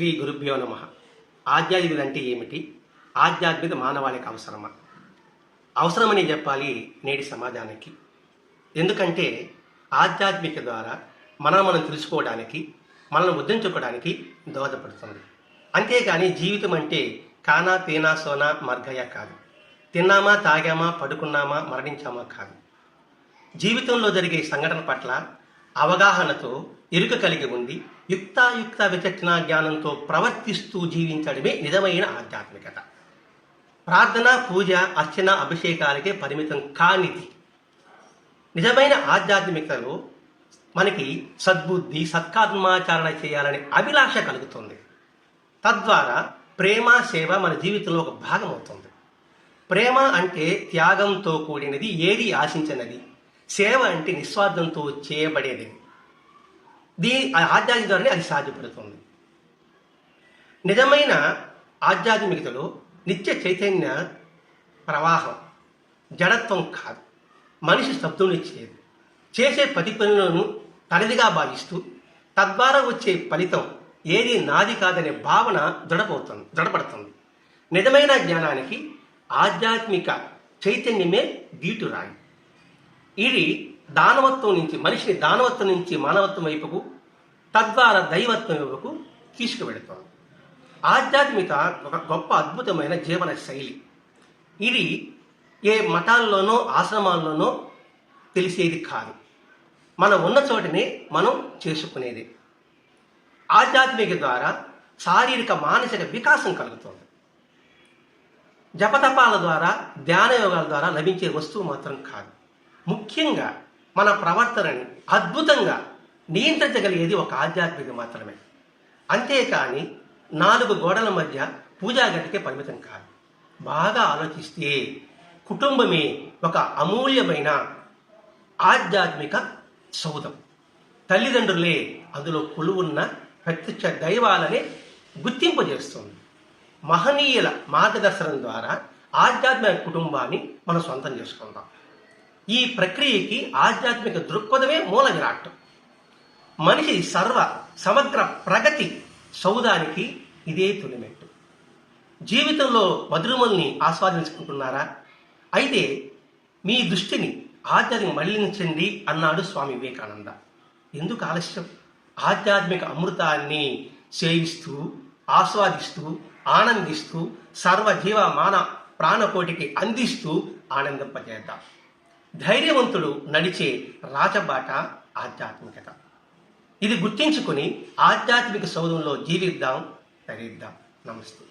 శ్రీ గురుభ్యో నమ. ఆధ్యాత్మికత అంటే ఏమిటి? ఆధ్యాత్మికత మానవాళికి అవసరమా? అవసరమని చెప్పాలి నేటి సమాజానికి. ఎందుకంటే ఆధ్యాత్మిక ద్వారా మనం తెలుసుకోవడానికి, మనల్ని ముద్రించుకోవడానికి దోహదపడుతుంది. అంతేగాని జీవితం అంటే కానా తేనా సోనా మర్గయ కాదు. తిన్నామా, తాగామా, పడుకున్నామా, మరణించామా కాదు. జీవితంలో జరిగే సంఘటన పట్ల అవగాహనతో ఎరుక కలిగి ఉండి యుక్తాయుక్త విచక్షణ జ్ఞానంతో ప్రవర్తిస్తూ జీవించడమే నిజమైన ఆధ్యాత్మికత. ప్రార్థన, పూజ, అర్చన, అభిషేకాలకే పరిమితం కానిది. నిజమైన ఆధ్యాత్మికతలో మనకి సద్బుద్ధి, సత్కర్మాచరణ చేయాలనే అభిలాష కలుగుతుంది. తద్వారా ప్రేమ, సేవ మన జీవితంలో ఒక భాగం అవుతుంది. ప్రేమ అంటే త్యాగంతో కూడినది, ఏది ఆశించినది. సేవ అంటే నిస్వార్థంతో చేయబడేది. ఆధ్యాత్మిక ద్వారానే అది సాధ్యపడుతుంది. నిజమైన ఆధ్యాత్మికతలో నిత్య చైతన్య ప్రవాహం, జడత్వం కాదు. మనిషి స్తబ్దునిచ్చేది. చేసే ప్రతి పనులను తనదిగా భావిస్తూ తద్వారా వచ్చే ఫలితం ఏది నాది కాదనే భావన దృఢపడుతుంది. నిజమైన జ్ఞానానికి ఆధ్యాత్మిక చైతన్యమే గీటురాయి. ఇది దానవత్వం నుంచి మనిషిని దానవత్వం నుంచి మానవత్వం వైపుకు, తద్వారా దైవత్వం వైపుకు తీసుకువెళుతుంది. ఆధ్యాత్మిక ఒక గొప్ప అద్భుతమైన జీవన శైలి. ఇది ఏ మఠాల్లోనో ఆశ్రమాల్లోనో తెలిసేది కాదు. మనం ఉన్న చోటనే మనం చేసుకునేది. ఆధ్యాత్మిక ద్వారా శారీరక, మానసిక వికాసం కలుగుతుంది. జపతపాల ద్వారా, ధ్యాన యోగాల ద్వారా లభించే వస్తువు మాత్రం కాదు. ముఖ్యంగా మన ప్రవర్తనని అద్భుతంగా నియంత్రించగలిగేది ఒక ఆధ్యాత్మిక మాత్రమే. అంతేకాని 4 గోడల మధ్య పూజా గదికే పరిమితం కాదు. బాగా ఆలోచిస్తే కుటుంబమే ఒక అమూల్యమైన ఆధ్యాత్మిక సౌధం. తల్లిదండ్రులే అందులో కొలువున్న ప్రత్యక్ష దైవాలనే గుర్తింపజేస్తుంది. మహనీయుల మార్గదర్శనం ద్వారా ఆధ్యాత్మిక కుటుంబాన్ని మనం సొంతం చేసుకుందాం. ఈ ప్రక్రియకి ఆధ్యాత్మిక దృక్పథమే మూల విరాట్. మనిషి సమగ్ర ప్రగతి సౌధానికి ఇదే తొలిమెట్టు. జీవితంలో మధురముల్ని ఆస్వాదించుకుంటున్నారా? అయితే మీ దృష్టిని ఆధ్యాత్మిక మళ్లించండి అన్నాడు స్వామి వివేకానంద. ఎందుకు ఆలస్యం? ఆధ్యాత్మిక అమృతాన్ని సేవిస్తూ, ఆస్వాదిస్తూ, ఆనందిస్తూ, సర్వజీవ మాన ప్రాణకోటికి అందిస్తూ ఆనందింపజేద్దాం. ధైర్యవంతుడు నడిచే రాజబాట ఆధ్యాత్మికత. ఇది గుర్తించుకుని ఆధ్యాత్మిక సౌధంలో జీవిద్దాం, తరిద్దాం. నమస్తే.